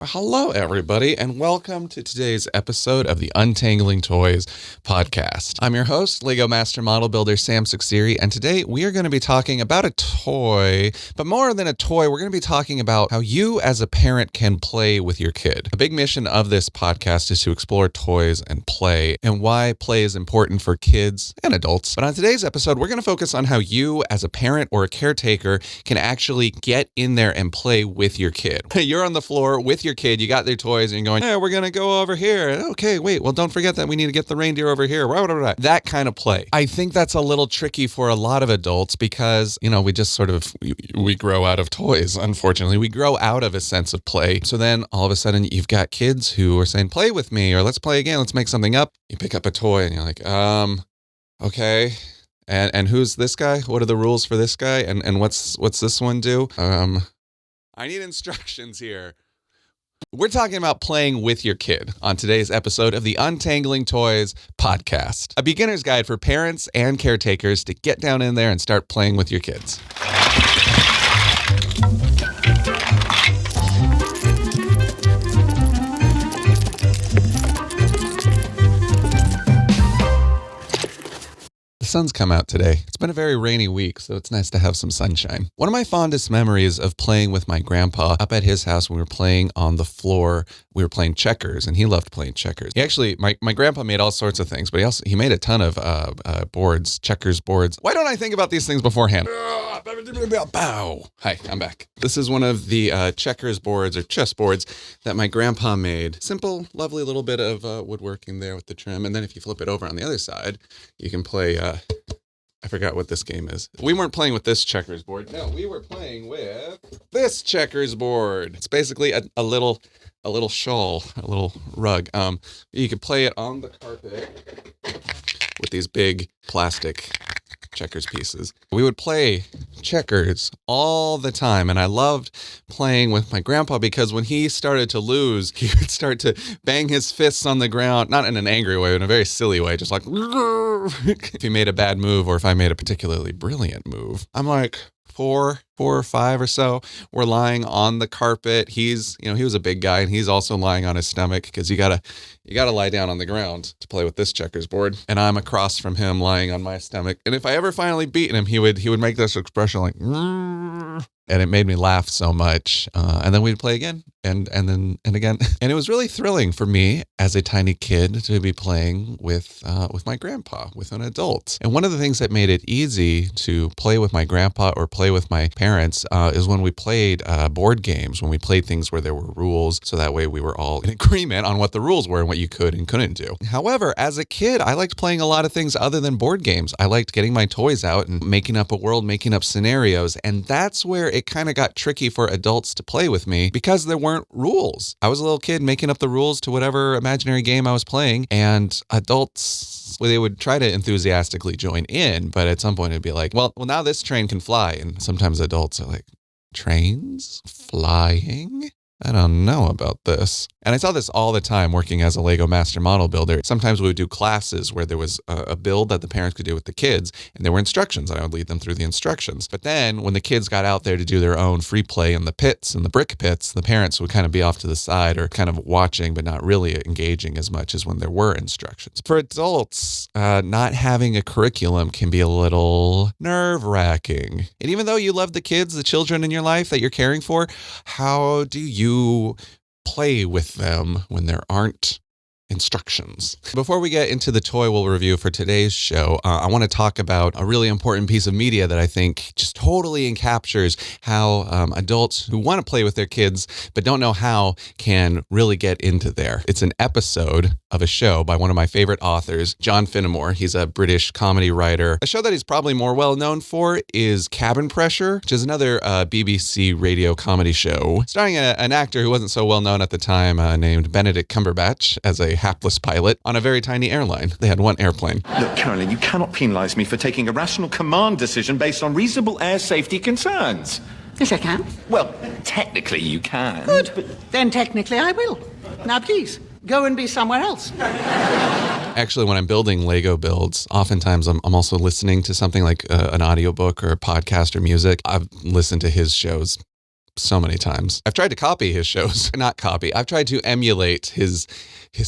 Hello, everybody, and welcome to today's episode of the Untangling Toys podcast. I'm your host, Lego Master Model Builder Sam Suxiri, and today we are going to be talking about a toy, but more than a toy, we're going to be talking about how you as a parent can play with your kid. A big mission of this podcast is to explore toys and play, and why play is important for kids and adults. But on today's episode, we're going to focus on how you as a parent or a caretaker can actually get in there and play with your kid. You're on the floor with your kid, you got their toys, and you're going, hey, we're going to go over here. Okay, wait, well, don't forget that we need to get the reindeer over here. That kind of play. I think that's a little tricky for a lot of adults because, we just sort of, we grow out of toys, unfortunately. We grow out of a sense of play. So then all of a sudden you've got kids who are saying, play with me, or let's play again, let's make something up. You pick up a toy and you're like, okay. And who's this guy? What are the rules for this guy? And what's this one do? I need instructions here. We're talking about playing with your kid on today's episode of the Untangling Toys podcast, a beginner's guide for parents and caretakers to get down in there and start playing with your kids. The sun's come out today. It's been a very rainy week, so it's nice to have some sunshine. One of my fondest memories of playing with my grandpa up at his house when we were playing on the floor, we were playing checkers, and he loved playing checkers. He actually, my grandpa made all sorts of things, but he made a ton of boards, checkers boards. Why don't I think about these things beforehand? Bow. Hi, I'm back. This is one of the checkers boards or chess boards that my grandpa made. Simple, lovely little bit of woodworking there with the trim, and then if you flip it over on the other side, you can play, I forgot what this game is. We weren't playing with this checkers board. No, we were playing with this checkers board. It's basically a little shawl, a little rug. You could play it on the carpet with these big plastic checkers pieces. We would play checkers all the time, and I loved playing with my grandpa because when he started to lose, he would start to bang his fists on the ground, not in an angry way, but in a very silly way, just like if he made a bad move or if I made a particularly brilliant move. I'm like, four or five or so, we're lying on the carpet. He's, he was a big guy and he's also lying on his stomach because you gotta lie down on the ground to play with this checkers board. And I'm across from him lying on my stomach. And if I ever finally beat him, he would make this expression like, and it made me laugh so much. And then we'd play again and again. And it was really thrilling for me as a tiny kid to be playing with my grandpa, with an adult. And one of the things that made it easy to play with my grandpa or play with my parents is when we played board games, when we played things where there were rules. So that way we were all in agreement on what the rules were and what you could and couldn't do. However, as a kid, I liked playing a lot of things other than board games. I liked getting my toys out and making up a world, making up scenarios. And that's where it kind of got tricky for adults to play with me because there weren't rules. I was a little kid making up the rules to whatever imaginary game I was playing, and adults, they would try to enthusiastically join in, but at some point it'd be like, well, now this train can fly. And sometimes adults are like, trains flying? I don't know about this. And I saw this all the time working as a Lego Master Model Builder. Sometimes we would do classes where there was a build that the parents could do with the kids, and there were instructions, and I would lead them through the instructions. But then when the kids got out there to do their own free play in the pits and the brick pits, the parents would kind of be off to the side or kind of watching, but not really engaging as much as when there were instructions. For adults, not having a curriculum can be a little nerve-wracking. And even though you love the kids, the children in your life that you're caring for, how do you play with them when there aren't instructions? Before we get into the toy we'll review for today's show, I want to talk about a really important piece of media that I think just totally encaptures how adults who want to play with their kids but don't know how can really get into there. It's an episode of a show by one of my favorite authors, John Finnemore. He's a British comedy writer. A show that he's probably more well known for is Cabin Pressure, which is another BBC radio comedy show starring an actor who wasn't so well known at the time named Benedict Cumberbatch as a hapless pilot on a very tiny airline. They had one airplane. Look, Carolyn, you cannot penalise me for taking a rational command decision based on reasonable air safety concerns. Yes, I can. Well, technically you can. Good. But then technically I will. Now, please, go and be somewhere else. Actually, when I'm building Lego builds, oftentimes I'm also listening to something like an audiobook or a podcast or music. I've listened to his shows so many times. I've tried to copy his shows. Not copy. I've tried to emulate his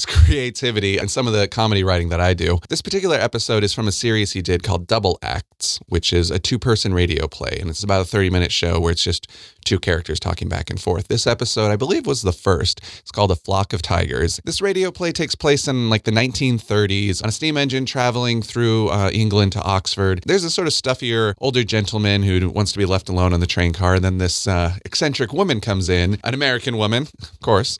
creativity and some of the comedy writing that I do. This particular episode is from a series he did called Double Acts, which is a 2-person radio play. And it's about a 30-minute show where it's just 2 characters talking back and forth. This episode, I believe, was the first. It's called A Flock of Tigers. This radio play takes place in like the 1930s on a steam engine traveling through England to Oxford. There's a sort of stuffier older gentleman who wants to be left alone on the train car. And then this eccentric woman comes in, an American woman, of course.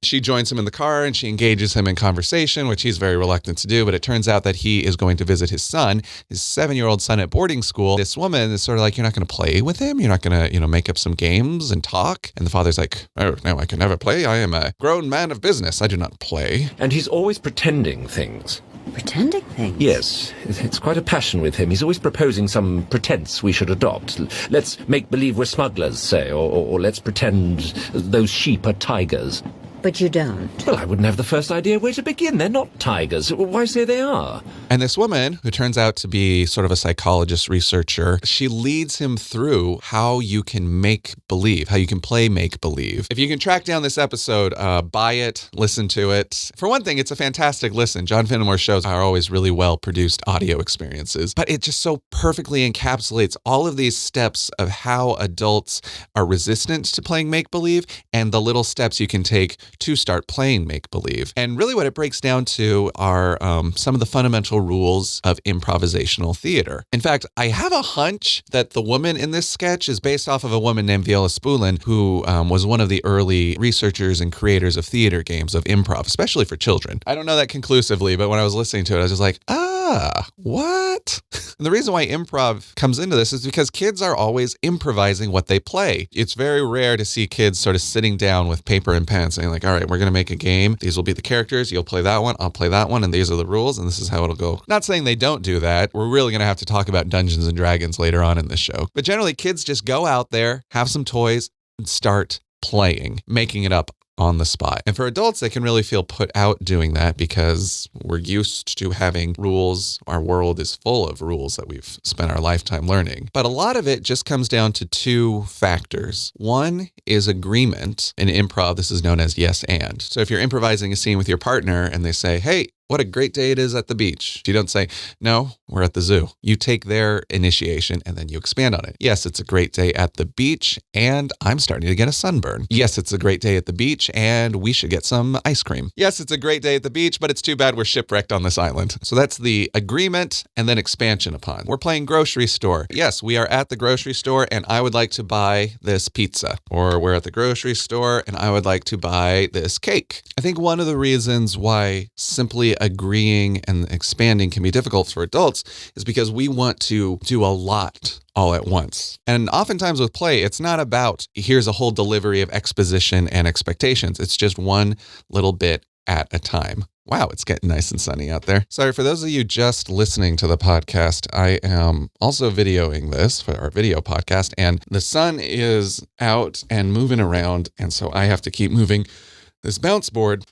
She joins him in the car and she engages him in conversation, which he's very reluctant to do. But it turns out that he is going to visit his son, his 7-year-old son at boarding school. This woman is sort of like, you're not going to play with him? You're not going to, make up some games and talk? And the father's like, oh, no, I can never play. I am a grown man of business. I do not play. And he's always pretending things. Pretending things? Yes, it's quite a passion with him. He's always proposing some pretense we should adopt. Let's make believe we're smugglers, say, or let's pretend those sheep are tigers. But you don't. Well, I wouldn't have the first idea where to begin. They're not tigers. Why say they are? And this woman, who turns out to be sort of a psychologist researcher, she leads him through how you can make believe, how you can play make believe. If you can track down this episode, buy it, listen to it. For one thing, it's a fantastic listen. John Finnemore's shows are always really well produced audio experiences, but it just so perfectly encapsulates all of these steps of how adults are resistant to playing make believe and the little steps you can take to start playing make-believe. And really what it breaks down to are some of the fundamental rules of improvisational theater. In fact, I have a hunch that the woman in this sketch is based off of a woman named Viola Spolin, who was one of the early researchers and creators of theater games, of improv, especially for children. I don't know that conclusively, but when I was listening to it, I was just like, what? And the reason why improv comes into this is because kids are always improvising what they play. It's very rare to see kids sort of sitting down with paper and pen saying like, all right, we're going to make a game. These will be the characters. You'll play that one. I'll play that one. And these are the rules. And this is how it'll go. Not saying they don't do that. We're really going to have to talk about Dungeons and Dragons later on in this show. But generally, kids just go out there, have some toys, and start playing, making it up on the spot. And for adults, they can really feel put out doing that because we're used to having rules. Our world is full of rules that we've spent our lifetime learning. But a lot of it just comes down to 2 factors. One is agreement. In improv, this is known as yes and. So if you're improvising a scene with your partner and they say, hey, what a great day it is at the beach. You don't say, no, we're at the zoo. You take their initiation and then you expand on it. Yes, it's a great day at the beach and I'm starting to get a sunburn. Yes, it's a great day at the beach and we should get some ice cream. Yes, it's a great day at the beach, but it's too bad we're shipwrecked on this island. So that's the agreement and then expansion upon. We're playing grocery store. Yes, we are at the grocery store and I would like to buy this pizza. Or we're at the grocery store and I would like to buy this cake. I think one of the reasons why simply agreeing and expanding can be difficult for adults is because we want to do a lot all at once. And oftentimes with play, it's not about here's a whole delivery of exposition and expectations. It's just one little bit at a time. Wow, it's getting nice and sunny out there. Sorry, for those of you just listening to the podcast, I am also videoing this for our video podcast, and the sun is out and moving around, and so I have to keep moving this bounce board.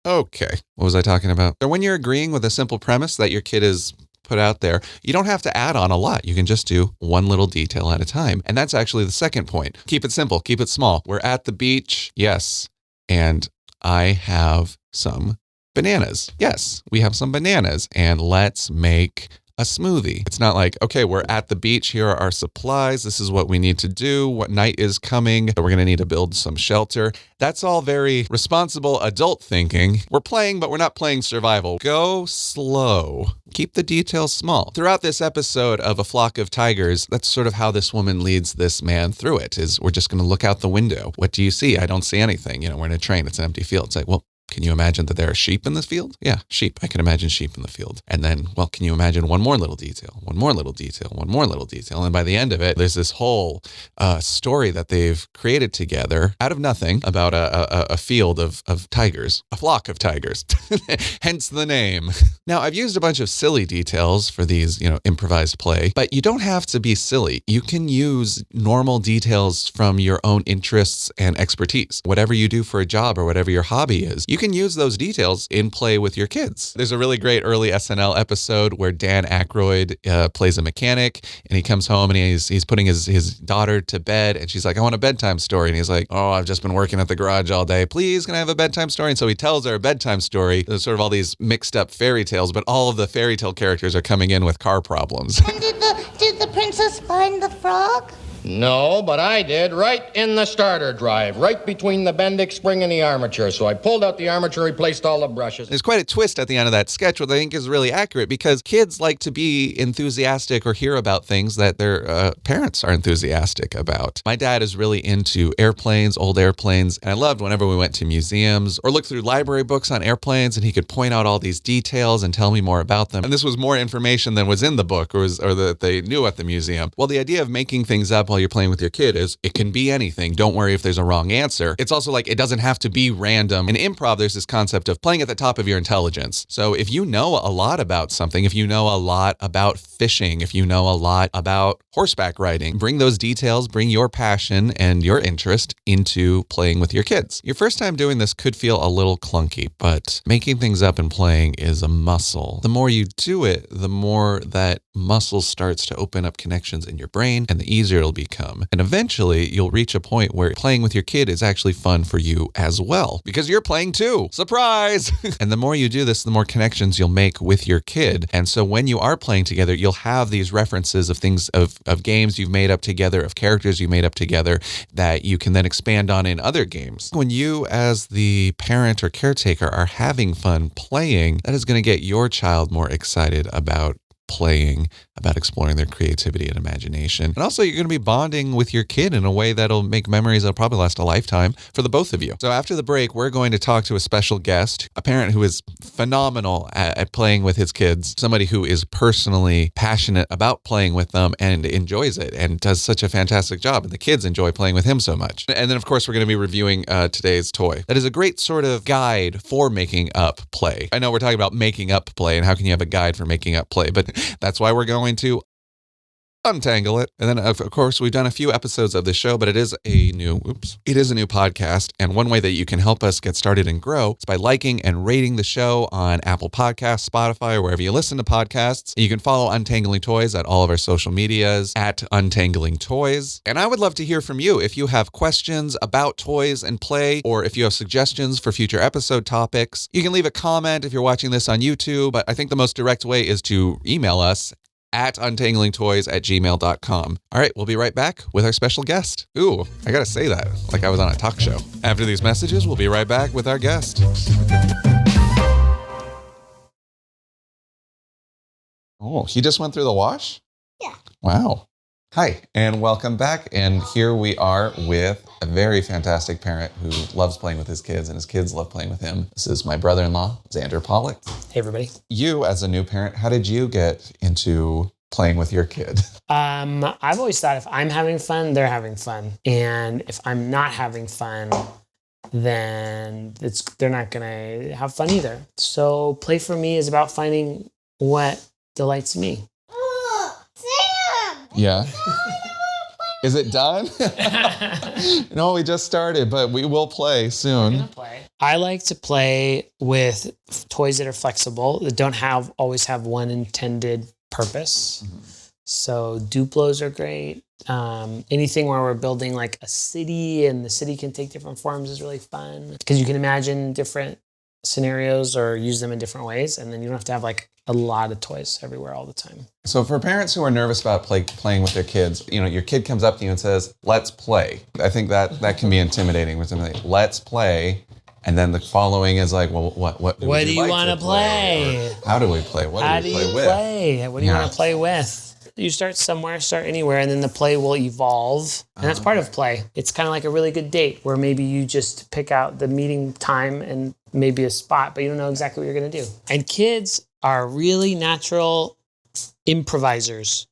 Okay, what was I talking about? So when you're agreeing with a simple premise that your kid is put out there, you don't have to add on a lot. You can just do one little detail at a time. And that's actually the second point. Keep it simple, keep it small. We're at the beach, yes, and I have some bananas. Yes, we have some bananas, and let's make a smoothie. It's not like, okay, we're at the beach. Here are our supplies. This is what we need to do. What night is coming? We're going to need to build some shelter. That's all very responsible adult thinking. We're playing, but we're not playing survival. Go slow. Keep the details small. Throughout this episode of A Flock of Tigers, that's sort of how this woman leads this man through it, is we're just going to look out the window. What do you see? I don't see anything. We're in a train. It's an empty field. It's like, well, can you imagine that there are sheep in this field? Yeah, sheep. I can imagine sheep in the field. And then, well, can you imagine one more little detail, one more little detail, one more little detail? And by the end of it, there's this whole story that they've created together out of nothing about a field of tigers, a flock of tigers, hence the name. Now, I've used a bunch of silly details for these, improvised play, but you don't have to be silly. You can use normal details from your own interests and expertise. Whatever you do for a job or whatever your hobby is, you can use those details in play with your kids. There's a really great early SNL episode where Dan Aykroyd plays a mechanic, and he comes home and he's putting his daughter to bed, and she's like, I want a bedtime story. And he's like, oh, I've just been working at the garage all day. Please, can I have a bedtime story? And so he tells her a bedtime story. There's sort of all these mixed up fairy tales, but all of the fairy tale characters are coming in with car problems. And did the princess find the frog? No, but I did, right in the starter drive, right between the Bendix spring and the armature. So I pulled out the armature, replaced all the brushes. There's quite a twist at the end of that sketch, which I think is really accurate, because kids like to be enthusiastic or hear about things that their parents are enthusiastic about. My dad is really into airplanes, old airplanes, and I loved whenever we went to museums or looked through library books on airplanes, and he could point out all these details and tell me more about them. And this was more information than was in the book or that they knew at the museum. Well, the idea of making things up while you're playing with your kid is it can be anything. Don't worry if there's a wrong answer. It's also like it doesn't have to be random. In improv, there's this concept of playing at the top of your intelligence. So if you know a lot about something, if you know a lot about fishing, if you know a lot about horseback riding, bring those details, bring your passion and your interest into playing with your kids. Your first time doing this could feel a little clunky, but making things up and playing is a muscle. The more you do it, the more that muscle starts to open up connections in your brain, and the easier it'll become. And eventually you'll reach a point where playing with your kid is actually fun for you as well, because you're playing too. Surprise! And the more you do this, the more connections you'll make with your kid. And so when you are playing together, you'll have these references of things, of games you've made up together, of characters you made up together that you can then expand on in other games. When you as the parent or caretaker are having fun playing, that is going to get your child more excited about playing, about exploring their creativity and imagination. And also you're going to be bonding with your kid in a way that'll make memories that'll probably last a lifetime for the both of you. So after the break, we're going to talk to a special guest, a parent who is phenomenal at playing with his kids, somebody who is personally passionate about playing with them and enjoys it and does such a fantastic job. And the kids enjoy playing with him so much. And then of course, we're going to be reviewing today's toy. That is a great sort of guide for making up play. I know we're talking about making up play and how can you have a guide for making up play, but that's why we're going to untangle it. And then, of course, we've done a few episodes of this show, but it is a new podcast. And one way that you can help us get started and grow is by liking and rating the show on Apple Podcasts, Spotify, or wherever you listen to podcasts. You can follow Untangling Toys at all of our social medias at Untangling Toys. And I would love to hear from you if you have questions about toys and play, or if you have suggestions for future episode topics. You can leave a comment if you're watching this on YouTube, but I think the most direct way is to email us at untanglingtoys@gmail.com. All right, we'll be right back with our special guest. Ooh, I gotta say that like I was on a talk show. After these messages, we'll be right back with our guest. Oh, he just went through the wash? Yeah. Wow. Hi, and welcome back. And here we are with a very fantastic parent who loves playing with his kids, and his kids love playing with him. This is my brother-in-law, Xander Pollock. Hey, everybody. You, as a new parent, how did you get into playing with your kid? I've always thought if I'm having fun, they're having fun. And if I'm not having fun, then they're not going to have fun either. So play for me is about finding what delights me. Yeah. Is it done? No, we just started, but we will play soon. I like to play with toys that are flexible, that don't always have one intended purpose. Mm-hmm. So Duplos are great. Anything where we're building like a city and the city can take different forms is really fun, because you can imagine different scenarios or use them in different ways, and then you don't have to have like a lot of toys everywhere all the time. So for parents who are nervous about playing with their kids, your kid comes up to you and says, "Let's play." I think that can be intimidating. Let's play. And then the following is like, well, what do you want to play? How do we play? What do we play with? What do you want to play with? You start somewhere, start anywhere, and then the play will evolve. And that's part of play. It's kind of like a really good date where maybe you just pick out the meeting time and maybe a spot, but you don't know exactly what you're going to do. And kids are really natural improvisers,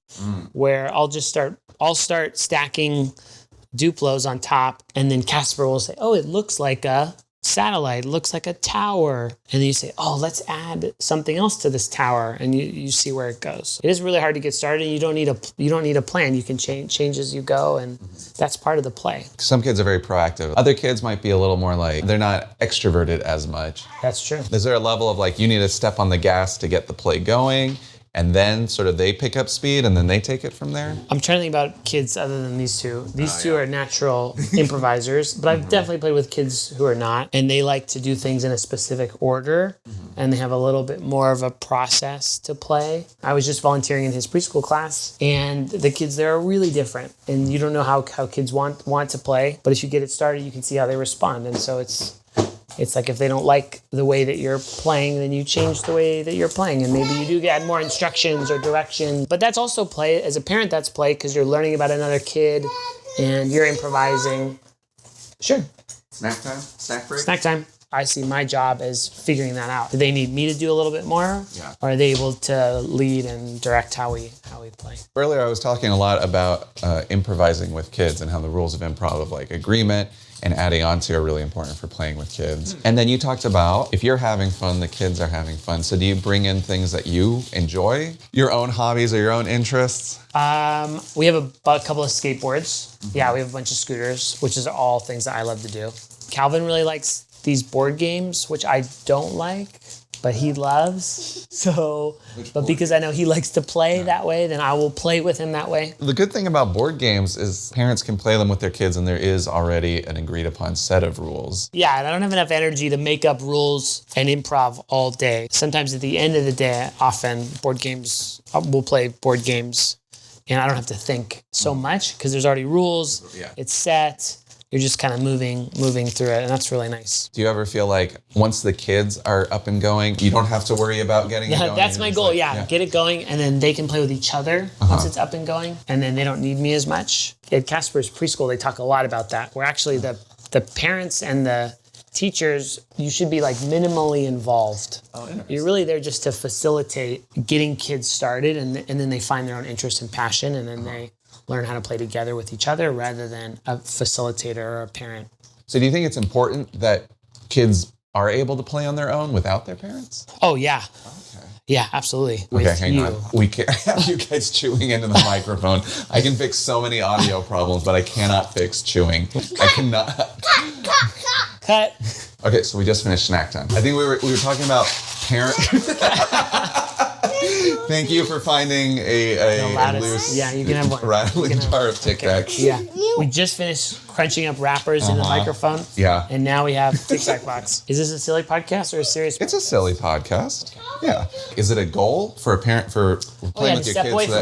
where I'll start stacking Duplos on top, and then Casper will say, "Oh, it looks like a," satellite looks like a tower. And then you say, oh, let's add something else to this tower. And you see where it goes. It is really hard to get started. You don't need a plan. You can change as you go. And that's part of the play. Some kids are very proactive. Other kids might be a little more like, they're not extroverted as much. That's true. Is there a level of like, you need to step on the gas to get the play going, and then sort of they pick up speed and then they take it from there? I'm trying to think about kids other than these two. These two are natural improvisers, but I've definitely played with kids who are not, and they like to do things in a specific order, and they have a little bit more of a process to play. I was just volunteering in his preschool class, and the kids there are really different, and you don't know how kids want to play, but if you get it started, you can see how they respond, and so it's like if they don't like the way that you're playing, then you change the way that you're playing. And maybe you do add more instructions or direction. But that's also play. As a parent, that's play because you're learning about another kid and you're improvising. Sure. Snack time? Snack break? Snack time. I see my job as figuring that out. Do they need me to do a little bit more? Yeah. Or are they able to lead and direct how we play? Earlier, I was talking a lot about improvising with kids and how the rules of improv of like agreement and adding on to are really important for playing with kids. And then you talked about if you're having fun, the kids are having fun. So do you bring in things that you enjoy? Your own hobbies or your own interests? We have a couple of skateboards. Yeah, we have a bunch of scooters, which is all things that I love to do. Calvin really likes these board games, which I don't like, but he loves. So, but because I know he likes to play that way, then I will play with him that way. The good thing about board games is parents can play them with their kids and there is already an agreed upon set of rules. Yeah, and I don't have enough energy to make up rules and improv all day. Sometimes at the end of the day, often we'll play board games and I don't have to think so much because there's already rules, it's set. You're just kind of moving through it, and that's really nice. Do you ever feel like once the kids are up and going, you don't have to worry about getting it going? That's my goal, get it going, and then they can play with each other once it's up and going, and then they don't need me as much. At Casper's preschool, they talk a lot about that, where actually the parents and the teachers, you should be like minimally involved. You're really there just to facilitate getting kids started, and then they find their own interest and passion, and then they learn how to play together with each other rather than a facilitator or a parent. So do you think it's important that kids are able to play on their own without their parents? Oh, yeah. Okay. Yeah, absolutely. Okay, hang on. We can't have you guys chewing into the microphone. I can fix so many audio problems, but I cannot fix chewing. I cannot. Cut. Okay, so we just finished snack time. I think we were talking about parent. Thank you for finding a loose, you can have one. rattling jar of Tic Tacs. Yeah, we just finished crunching up wrappers in the microphone. Yeah. And now we have Tic Tac box. Is this a silly podcast or a serious? It's a silly podcast. Yeah. Is it a goal for a parent for playing with your kids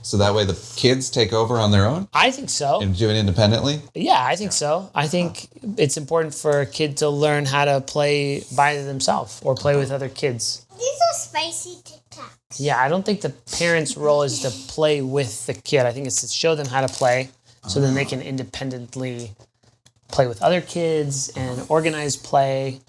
so that way the kids take over on their own? I think so. And do it independently? Yeah, I think so. I think it's important for a kid to learn how to play by themselves or play with other kids. These are spicy Tic Tacs. Yeah, I don't think the parent's role is to play with the kid. I think it's to show them how to play so then they can independently play with other kids and organize play.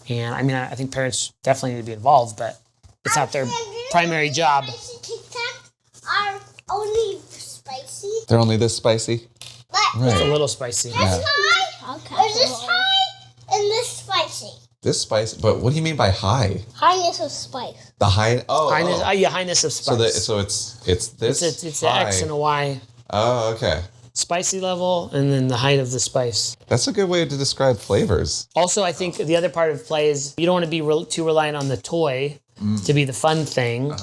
And I mean, I think parents definitely need to be involved, but it's not their primary job. Spicy Tic Tacs are only spicy. They're only this spicy? But It's a little spicy. this high, or this high, and this spicy. This spice, but what do you mean by high? Highness of spice. The high, Highness of spice. So it's this It's high. an X and a Y. Oh, okay. Spicy level and then the height of the spice. That's a good way to describe flavors. Also, I think the other part of play is you don't want to be too reliant on the toy to be the fun thing.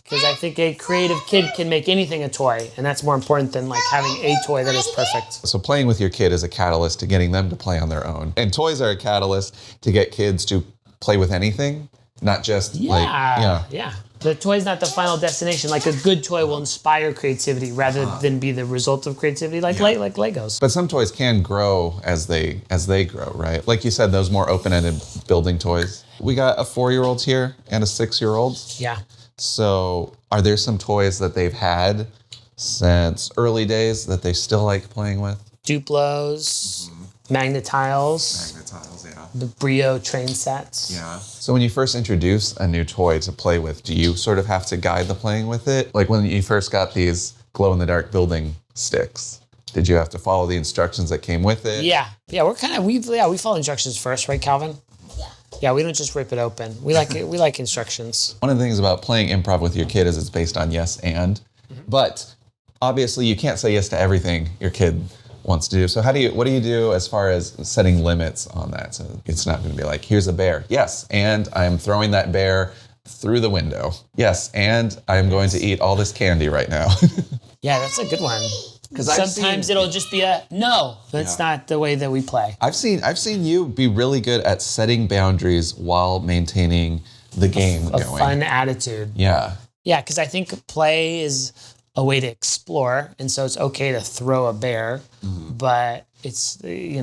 Because I think a creative kid can make anything a toy, and that's more important than like having a toy that is perfect. So playing with your kid is a catalyst to getting them to play on their own. And toys are a catalyst to get kids to play with anything, not just Yeah. The toy's not the final destination. Like a good toy will inspire creativity rather than be the result of creativity, like Legos. But some toys can grow as they grow, right? Like you said, those more open-ended building toys. We got a 4-year-old here and a 6-year-old. Yeah. So are there some toys that they've had since early days that they still like playing with? Duplos, Magnetiles, yeah. the Brio train sets. Yeah. So when you first introduce a new toy to play with, do you sort of have to guide the playing with it? Like when you first got these glow-in-the-dark building sticks, Did you have to follow the instructions that came with it? Yeah. We follow instructions first, right, Calvin? Yeah, we don't just rip it open. We like it. We like instructions. One of the things about playing improv with your kid is it's based on yes and. But obviously you can't say yes to everything your kid wants to do. So what do you do as far as setting limits on that? So it's not going to be like, here's a bear. Yes, and I'm throwing that bear through the window. Yes, and I'm going to eat all this candy right now. Yeah, that's a good one. Because I've sometimes seen- it'll just be a no. That's not the way that we play. I've seen you be really good at setting boundaries while maintaining the game A going. fun attitude. Yeah. Yeah, because I think play is a way to explore, and so it's okay to throw a bear, but it's you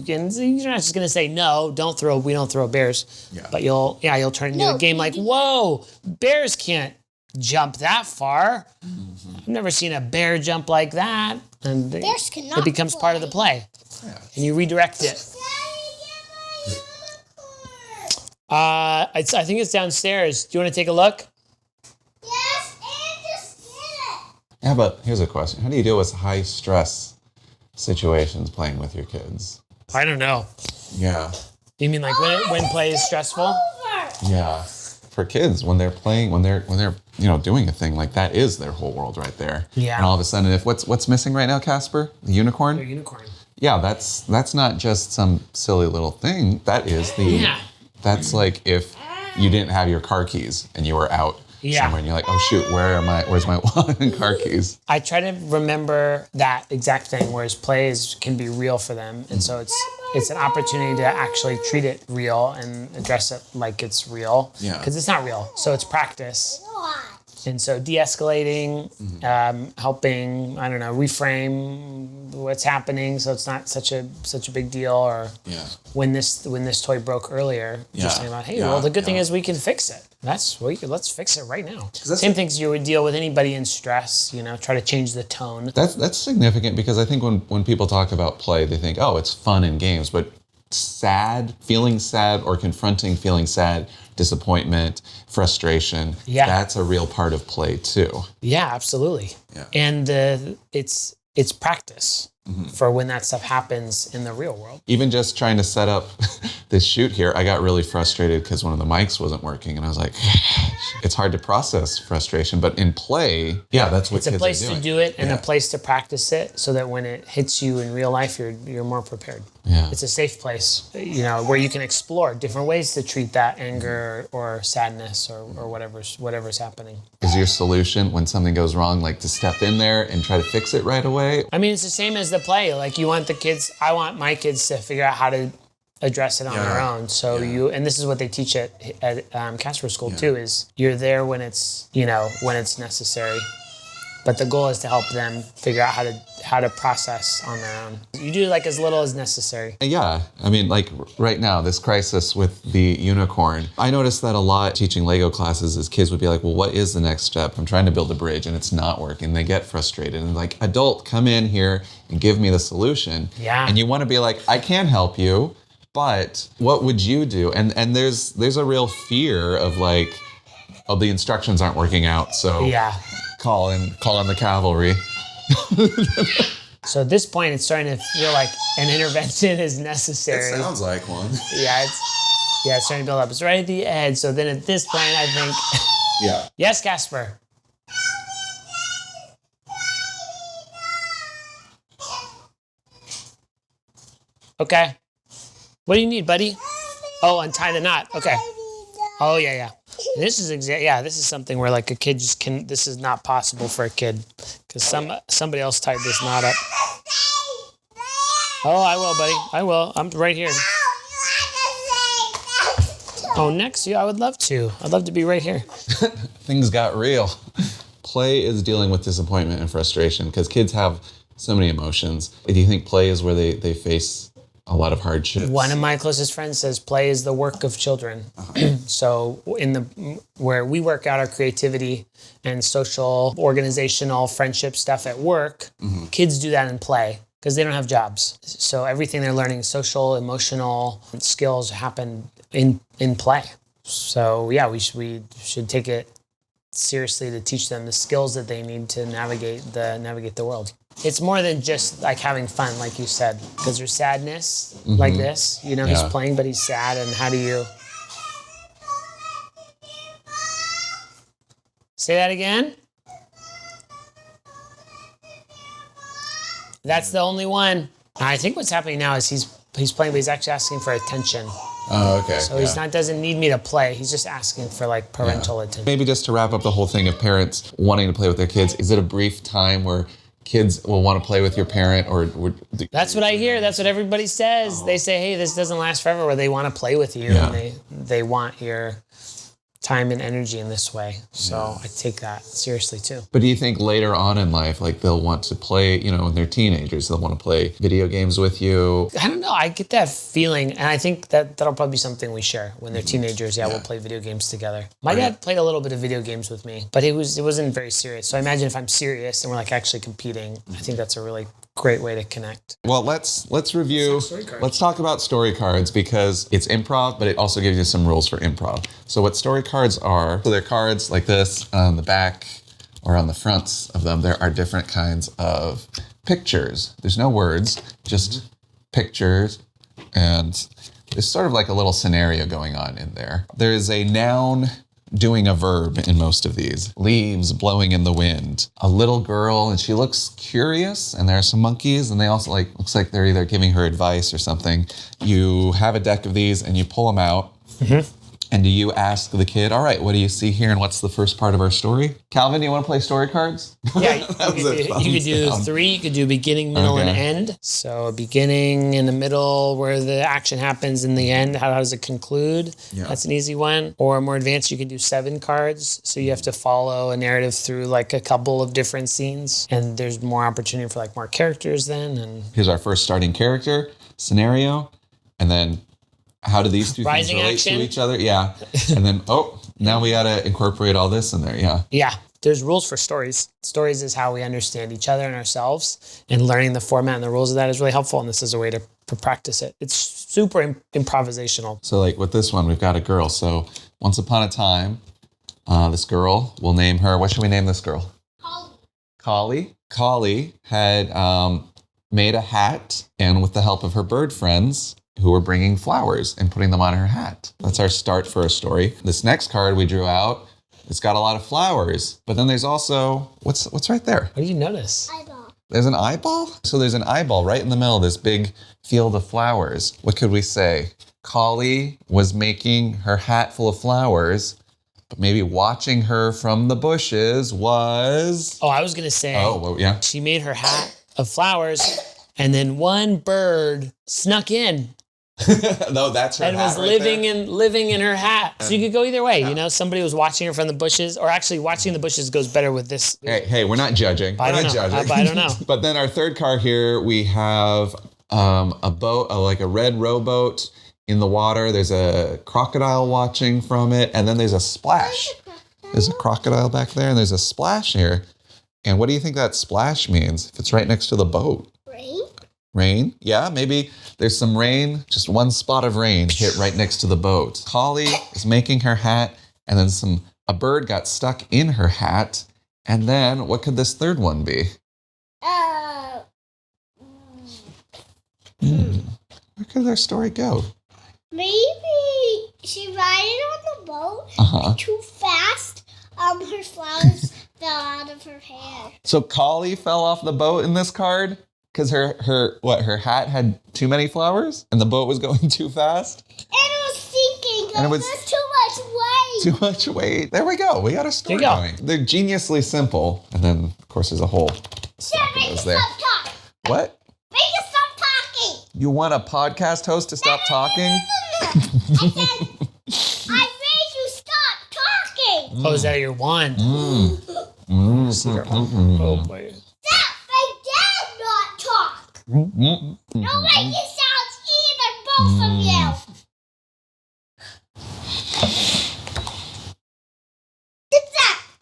can you're not just gonna say no, we don't throw bears, but you'll turn it into a game like, whoa, bears can't jump that far. I've never seen a bear jump like that, and Bears cannot it becomes part of the play, and you redirect it. I think it's downstairs. Do you want to take a look? Yes, and just get it. Yeah, but here's a question. How do you deal with high stress situations playing with your kids? I don't know. Yeah. You mean like when play is stressful? Over. Yeah. For kids, when they're playing, when they're doing a thing, like that is their whole world right there. Yeah. And all of a sudden, if what's missing right now, Casper? The unicorn? A unicorn. Yeah, that's not just some silly little thing. That is that's like if you didn't have your car keys and you were out somewhere and you're like, oh shoot, where's my wallet and car keys? I try to remember that exact thing, whereas plays can be real for them. And so it's an opportunity to actually treat it real and address it like it's real. Yeah. Because it's not real. So it's practice. And so de-escalating, helping, I don't know, reframe what's happening so it's not such a big deal. Or when this toy broke earlier, just saying about, hey, well, the good thing is we can fix it. Let's fix it right now. Same things you would deal with anybody in stress, try to change the tone. That's significant because I think when people talk about play, they think, oh, it's fun and games, but feeling sad or confronting feeling sad, disappointment, frustration, that's a real part of play too. Yeah, absolutely. Yeah. And it's practice for when that stuff happens in the real world. Even just trying to set up this shoot here, I got really frustrated because one of the mics wasn't working, and I was like, it's hard to process frustration, but in play, that's what it's a kids place are doing. to do it and a place to practice it so that when it hits you in real life, you're more prepared. Yeah. It's a safe place, where you can explore different ways to treat that anger or sadness or whatever's happening. Is your solution when something goes wrong, like to step in there and try to fix it right away? I mean, it's the same as the play. Like I want my kids to figure out how to address it on their own. So and this is what they teach at Casper School too, is you're there when it's necessary. But the goal is to help them figure out how to process on their own. You do like as little as necessary. Yeah, I mean, like right now, this crisis with the unicorn, I noticed that a lot teaching Lego classes is kids would be like, well, what is the next step? I'm trying to build a bridge and it's not working. They get frustrated and like, adult, come in here and give me the solution. Yeah. And you want to be like, I can help you, but what would you do? And there's a real fear of like, oh, the instructions aren't working out, so call in the cavalry. So at this point, it's starting to feel like an intervention is necessary. It sounds like one. It's starting to build up. It's right at the edge. So then at this point, I think, yes, Casper. Okay. What do you need, buddy? Oh, untie the knot. Okay. Oh, yeah. This is this is something where like a kid just can. This is not possible for a kid because somebody else tied this knot up. Oh, I will, buddy. I will. I'm right here. Oh, next? Yeah, I would love to. I'd love to be right here. Things got real. Play is dealing with disappointment and frustration because kids have so many emotions. Do you think play is where they face a lot of hardships? One of my closest friends says play is the work of children. So where we work out our creativity and social, organizational, friendship stuff at work, kids do that in play because they don't have jobs. So everything they're learning, social, emotional skills happen in play. So yeah, we should take it seriously to teach them the skills that they need to navigate the world. It's more than just like having fun, like you said, because there's sadness like this. You know, he's playing, but he's sad. And how do you say that again? That's the only one. I think what's happening now is he's playing, but he's actually asking for attention. Oh, okay. So he's not doesn't need me to play. He's just asking for like parental attention. Maybe just to wrap up the whole thing of parents wanting to play with their kids, is it a brief time where kids will want to play with your parent, or That's what I hear. That's what everybody says. They say, hey, this doesn't last forever, where they want to play with you and they want your time and energy in this way. So I take that seriously too. But do you think later on in life, like they'll want to play, you know, when they're teenagers, they'll want to play video games with you? I don't know. I get that feeling, and I think that'll probably be something we share when they're teenagers. Yeah, we'll play video games together. My dad played a little bit of video games with me, but it wasn't very serious. So I imagine if I'm serious and we're like actually competing, I think that's a really great way to connect. Well, let's review. Let's talk about story cards, because it's improv, but it also gives you some rules for improv. So what story cards are, so they're cards like this on the back or on the fronts of them. There are different kinds of pictures. There's no words, just pictures, and there's sort of like a little scenario going on in there. There is a noun doing a verb in most of these. Leaves blowing in the wind. A little girl, and she looks curious, and there are some monkeys, and they also looks like they're either giving her advice or something. You have a deck of these, and you pull them out. And do you ask the kid, all right, what do you see here, and what's the first part of our story? Calvin, do you want to play story cards? Yeah, you could do 3. You could do beginning, middle, and end. So beginning, in the middle, where the action happens, in the end, how does it conclude? Yeah. That's an easy one. Or more advanced, you can do 7 cards. So you have to follow a narrative through like a couple of different scenes. And there's more opportunity for like more characters then. And here's our first starting character, scenario, and then how do these two things relate to each other? Yeah. And then, now we got to incorporate all this in there. Yeah. Yeah. There's rules for stories. Stories is how we understand each other and ourselves, and learning the format and the rules of that is really helpful. And this is a way to practice it. It's super improvisational. So like with this one, we've got a girl. So once upon a time, this girl, we'll name her, what should we name this girl? Collie. Collie had made a hat, and with the help of her bird friends, who were bringing flowers and putting them on her hat. That's our start for a story. This next card we drew out, it's got a lot of flowers, but then there's also, what's right there? What do you notice? Eyeball. There's an eyeball? So there's an eyeball right in the middle of this big field of flowers. What could we say? Collie was making her hat full of flowers, but maybe watching her from the bushes was... I was going to say, she made her hat of flowers, and then one bird snuck in. No, that's her and hat was living in her hat. So you could go either way. You know, somebody was watching her from the bushes, or actually watching the bushes goes better with this. Hey, we're not judging. I don't know. But then our third card here, we have a boat, like a red rowboat in the water. There's a crocodile watching from it, and then there's a splash. There's a crocodile back there, and there's a splash here. And what do you think that splash means if it's right next to the boat? Rain? Yeah, maybe there's some rain, just one spot of rain hit right next to the boat. Collie is making her hat, and then a bird got stuck in her hat. And then what could this third one be? Where could their story go? Maybe she riding on the boat too fast. Her flowers fell out of her hair. So Collie fell off the boat in this card? Because her hat had too many flowers and the boat was going too fast? And it was sinking. And it was too much weight. Too much weight. There we go. We got a story going. They're geniusly simple. And then, of course, there's a whole make you stop talking. What? Make you stop talking. You want a podcast host to stop talking? I said, I made you stop talking. Oh, is that your wand? Oh, boy. Don't make it sounds either, both of you.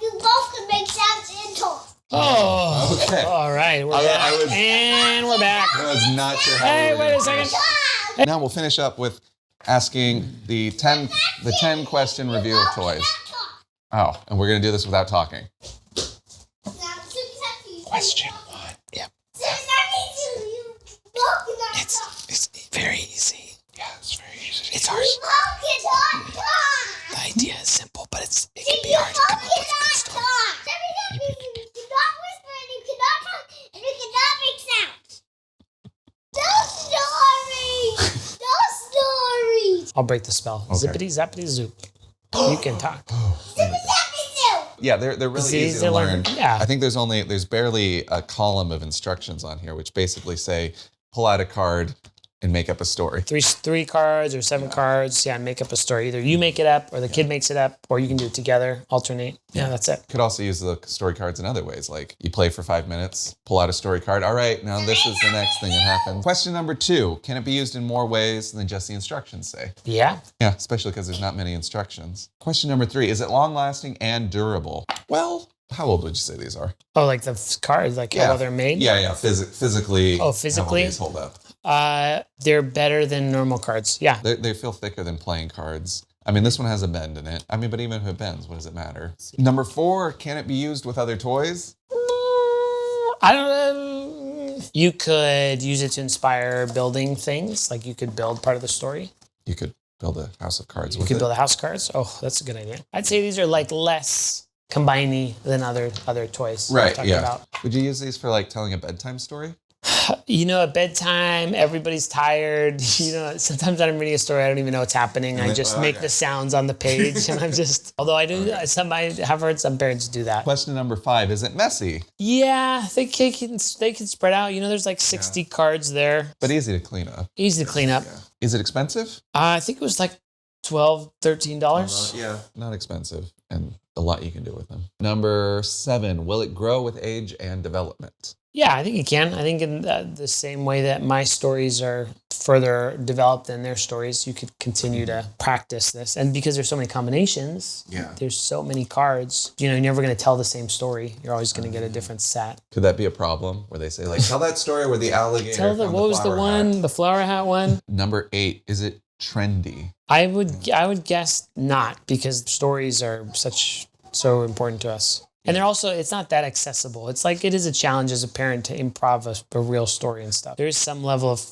You both can make sounds and talk. Oh, okay. All right, we're back. And we're back. I was not sure how Hey, wait a second. Now we'll finish up with asking the 10 question review of toys. Oh, and we're going to do this without talking. Question 1. Yeah. It's hard. The idea is simple, but it can be hard to come up with a good story. You cannot whisper, and you cannot talk, and you cannot make sounds. No stories! No stories! I'll break the spell. Okay. Zippity zappity zoop. You can talk. Yeah, they're really It's easy to learn. Yeah. I think there's barely a column of instructions on here, which basically say, pull out a card and make up a story. Three cards or 7 cards. Yeah, and make up a story. Either you make it up or the kid makes it up, or you can do it together, alternate. Yeah, that's it. Could also use the story cards in other ways, like you play for 5 minutes, pull out a story card. All right, now this is the next thing that happens. Question number 2, can it be used in more ways than just the instructions say? Yeah. Yeah, especially because there's not many instructions. Question number 3, is it long-lasting and durable? Well, how old would you say these are? Oh, like the cards, like how they're made? Yeah, physically. Oh, physically? How will these hold up? They're better than normal cards. Yeah. They feel thicker than playing cards. I mean, this one has a bend in it. I mean, but even if it bends, what does it matter? Number 4, can it be used with other toys? I don't know. You could use it to inspire building things. Like you could build part of the story. You could build a house of cards You with could it. build a house of cards. Oh, that's a good idea. I'd say these are like less combiney than other toys. we Right, talked yeah. about. Would you use these for like telling a bedtime story? You know, at bedtime, everybody's tired. You know, sometimes I'm reading a story, I don't even know what's happening. I just make the sounds on the page, and I'm just. Although I do, I have heard some parents do that. Question number 5, is it messy? Yeah, they can spread out. You know, there's like 60 cards there. But easy to clean up. Easy to clean up. Is it expensive? I think it was like $12, $13. Yeah. Not expensive, and a lot you can do with them. Number 7, will it grow with age and development? Yeah, I think it can. I think in the same way that my stories are further developed than their stories, you could continue to practice this. And because there's so many combinations, there's so many cards, you know, you're never going to tell the same story. You're always going to get a different set. Could that be a problem where they say, like, tell that story where the alligator What was the one, the flower hat one? Number 8, is it trendy? I would guess not, because stories are so important to us. And they're also, it's not that accessible. It's like, it is a challenge as a parent to improv a real story and stuff. There is some level of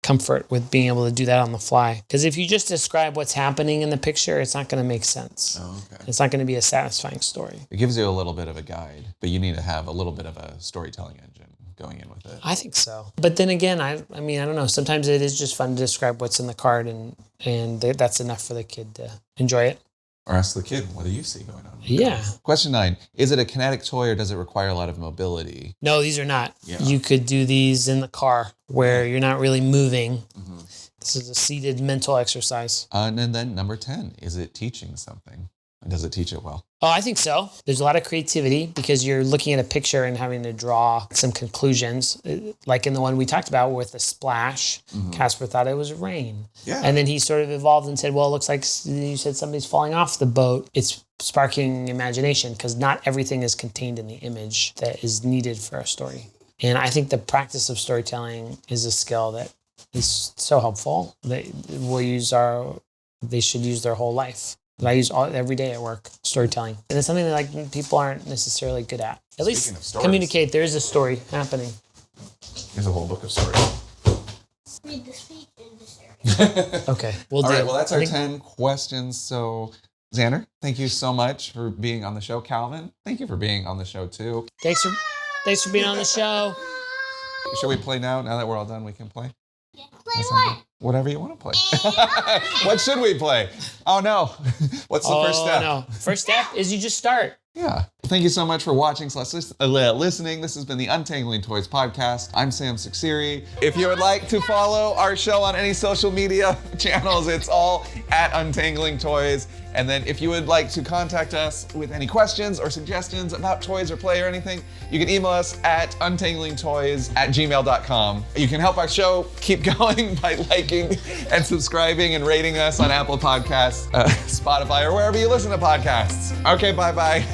comfort with being able to do that on the fly. Because if you just describe what's happening in the picture, it's not going to make sense. Oh, okay. It's not going to be a satisfying story. It gives you a little bit of a guide, but you need to have a little bit of a storytelling engine going in with it. I think so. But then again, I mean, I don't know. Sometimes it is just fun to describe what's in the card, and that's enough for the kid to enjoy it. Or ask the kid, what do you see going on? Yeah. Question 9, is it a kinetic toy or does it require a lot of mobility? No, these are not. Yeah. You could do these in the car where you're not really moving. Mm-hmm. This is a seated mental exercise. And then number 10, is it teaching something? And does it teach it well? Oh, I think so. There's a lot of creativity because you're looking at a picture and having to draw some conclusions. Like in the one we talked about with the splash, Casper thought it was rain. Yeah. And then he sort of evolved and said, well, it looks like you said somebody's falling off the boat. It's sparking imagination because not everything is contained in the image that is needed for a story. And I think the practice of storytelling is a skill that is so helpful that they should use their whole life. That I use every day at work, storytelling. And it's something that like people aren't necessarily good at. At least communicate there is a story happening. Here's a whole book of stories. Read the speech in this area. Okay, we'll do. All right, well, that's our 10 questions. So, Xander, thank you so much for being on the show. Calvin, thank you for being on the show, too. Thanks for being on the show. Should we play now? Now that we're all done, we can play? Play what? Whatever you want to play. What should we play? Oh, no. What's the first step? No. First step is you just start. Yeah. Thank you so much for watching / listening. This has been the Untangling Toys podcast. I'm Sam Suxiri. If you would like to follow our show on any social media channels, it's all at Untangling Toys. And then if you would like to contact us with any questions or suggestions about toys or play or anything, you can email us at untanglingtoys@gmail.com. You can help our show keep going by liking and subscribing and rating us on Apple Podcasts, Spotify, or wherever you listen to podcasts. Okay, bye-bye.